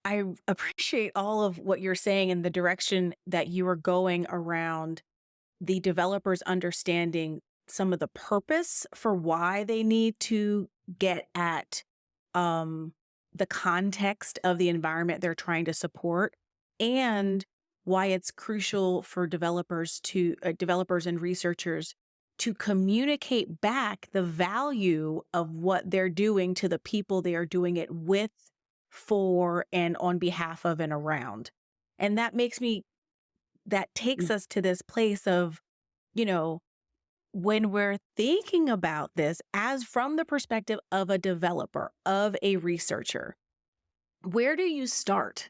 I appreciate all of what you're saying and the direction that you are going around the developers understanding some of the purpose for why they need to get at um, the context of the environment they're trying to support, and why it's crucial for developers and researchers to communicate back the value of what they're doing to the people they are doing it with, for, and on behalf of and around. And that takes us to this place of, you know, when we're thinking about this as from the perspective of a developer, of a researcher, where do you start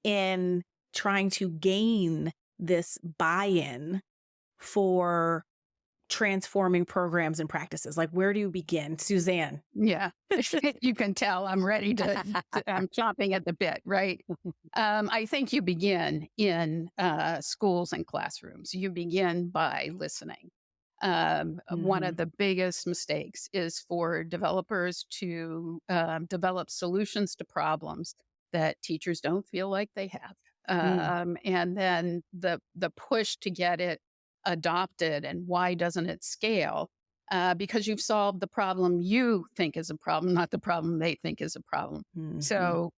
in trying to gain this buy-in for transforming programs and practices? Like, where do you begin, Suzanne? Yeah, you can tell I'm ready I'm chomping at the bit, right? I think you begin in schools and classrooms. You begin by listening. One of the biggest mistakes is for developers to develop solutions to problems that teachers don't feel like they have. And then the push to get it adopted, and why doesn't it scale? Because you've solved the problem you think is a problem, not the problem they think is a problem. So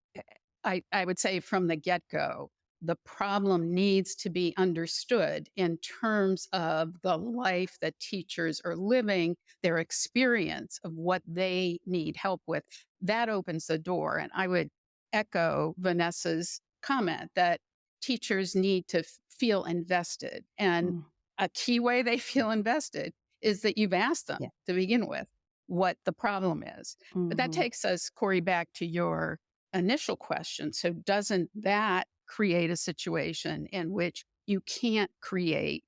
I would say from the get-go, the problem needs to be understood in terms of the life that teachers are living, their experience of what they need help with. That opens the door. And I would echo Vanessa's comment that teachers need to feel invested. And a key way they feel invested is that you've asked them to begin with what the problem is. But that takes us, Kori, back to your initial question. So doesn't that create a situation in which you can't create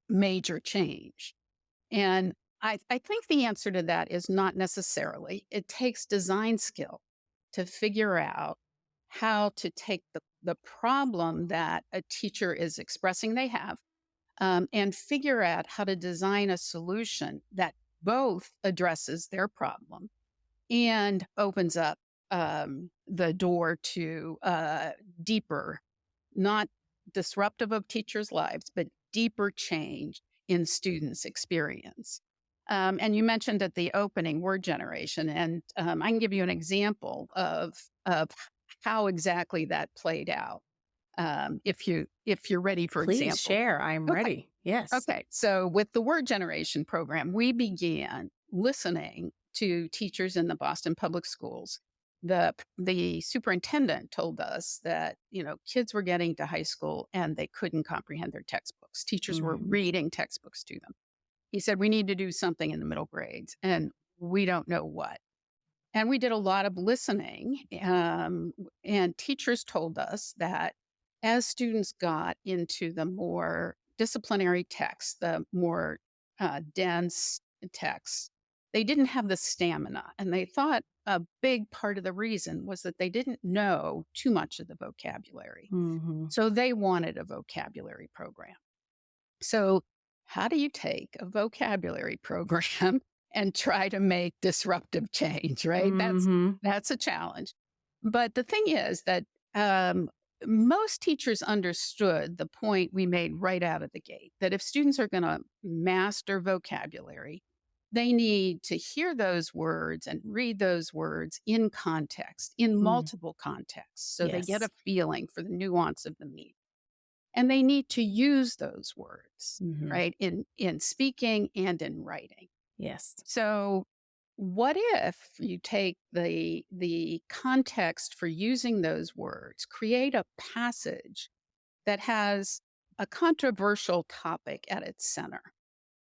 major change? And I think the answer to that is not necessarily. It takes design skill to figure out how to take the problem that a teacher is expressing they have, and figure out how to design a solution that both addresses their problem and opens up the door to deeper, not disruptive of teachers' lives, but deeper change in students' experience. And you mentioned at the opening word generation, and I can give you an example of how exactly that played out. If you're ready for Please example. share. I'm ready. Yes. Okay. So with the word generation program, we began listening to teachers in the Boston public schools. The superintendent told us that, kids were getting to high school and they couldn't comprehend their textbooks. Teachers were reading textbooks to them. He said, we need to do something in the middle grades, and we don't know what. And we did a lot of listening, and teachers told us that as students got into the more disciplinary texts, the more dense texts, they didn't have the stamina. And they thought a big part of the reason was that they didn't know too much of the vocabulary. So they wanted a vocabulary program. So how do you take a vocabulary program and try to make disruptive change, right? That's a challenge. But the thing is that most teachers understood the point we made right out of the gate, that if students are going to master vocabulary, they need to hear those words and read those words in context, in multiple contexts, so they get a feeling for the nuance of the meaning. And they need to use those words, right, in speaking and in writing. Yes. So what if you take the context for using those words, create a passage that has a controversial topic at its center,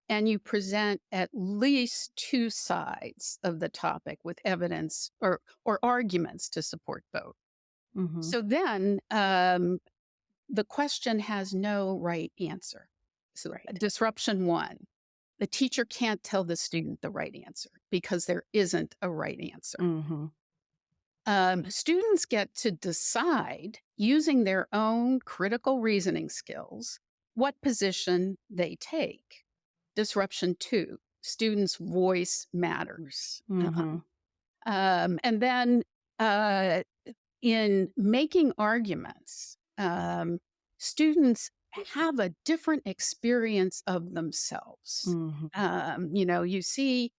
and you present at least two sides of the topic with evidence or arguments to support both. So then the question has no right answer. So disruption one. The teacher can't tell the student the right answer because there isn't a right answer. Students get to decide, using their own critical reasoning skills, what position they take. Disruption two, students' voice matters. And then in making arguments, students have a different experience of themselves. Mhm. You see,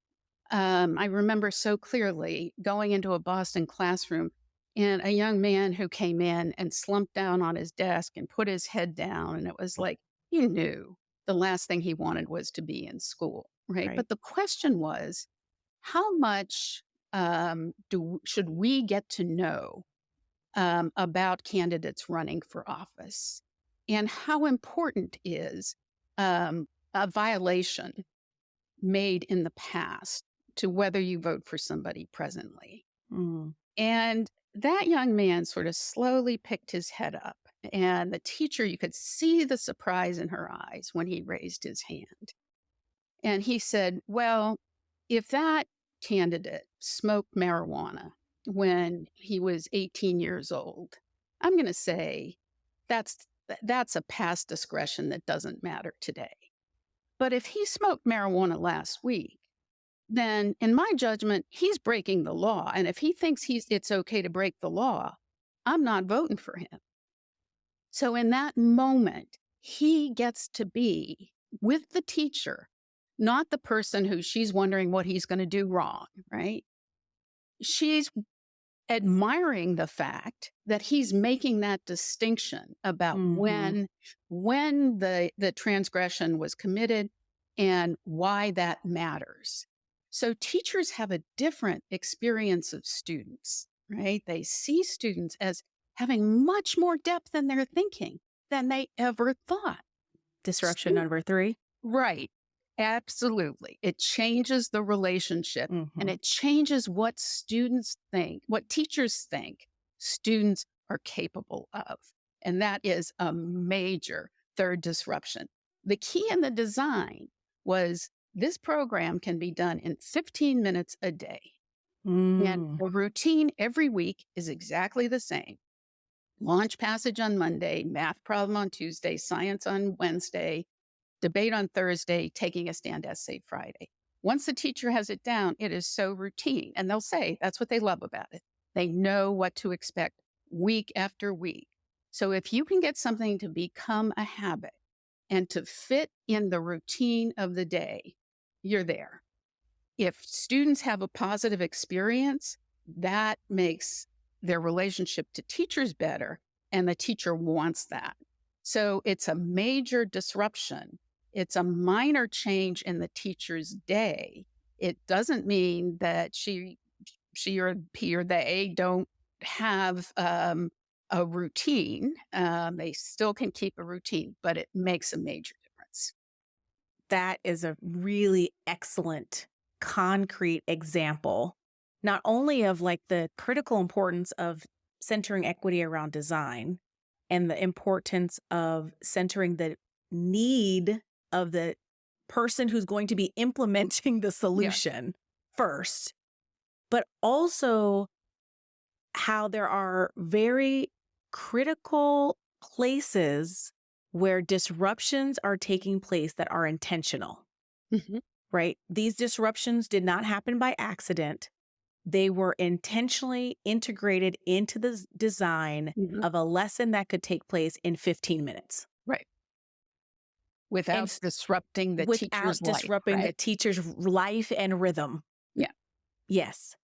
I remember so clearly going into a Boston classroom and a young man who came in and slumped down on his desk and put his head down. And it was like, you knew the last thing he wanted was to be in school, right? Right. But the question was, how much should we get to know about candidates running for office? And how important is a violation made in the past to whether you vote for somebody presently? Mm. And that young man sort of slowly picked his head up. And the teacher, you could see the surprise in her eyes when he raised his hand. And he said, well, if that candidate smoked marijuana when he was 18 years old, I'm going to say that's that's a past discretion that doesn't matter today. But if he smoked marijuana last week, then in my judgment, he's breaking the law. And if he thinks it's okay to break the law, I'm not voting for him. So in that moment, he gets to be with the teacher, not the person who she's wondering what he's going to do wrong, right? She's admiring the fact that he's making that distinction about Mhm. when the transgression was committed and why that matters. So teachers have a different experience of students, right? They see students as having much more depth in their thinking than they ever thought. Disruption Stu- number 3. right. Absolutely. It changes the relationship and Mhm. it changes what students think, what teachers think students are capable of. And that is a major third disruption. The key in the design was this program can be done in 15 minutes a day. And Mm. the routine every week is exactly the same. Launch passage on Monday, math problem on Tuesday, science on Wednesday, debate on Thursday, taking a stand essay Friday. Once the teacher has it down, it is so routine. And they'll say that's what they love about it. They know what to expect week after week. So if you can get something to become a habit and to fit in the routine of the day, you're there. If students have a positive experience, that makes their relationship to teachers better, and the teacher wants that. So it's a major disruption. It's a minor change in the teacher's day. It doesn't mean that she or he or they don't have a routine. They still can keep a routine, but it makes a major difference. That is a really excellent concrete example, not only of like the critical importance of centering equity around design and the importance of centering the need of the person who's going to be implementing the Yeah. solution first, but also how there are very critical places where disruptions are taking place that are intentional, Mhm. right? These disruptions did not happen by accident. They were intentionally integrated into the design Mhm. of a lesson that could take place in 15 minutes Right. and Without disrupting the without teacher's life, disrupting the right? teacher's life and rhythm. Yeah. Yes.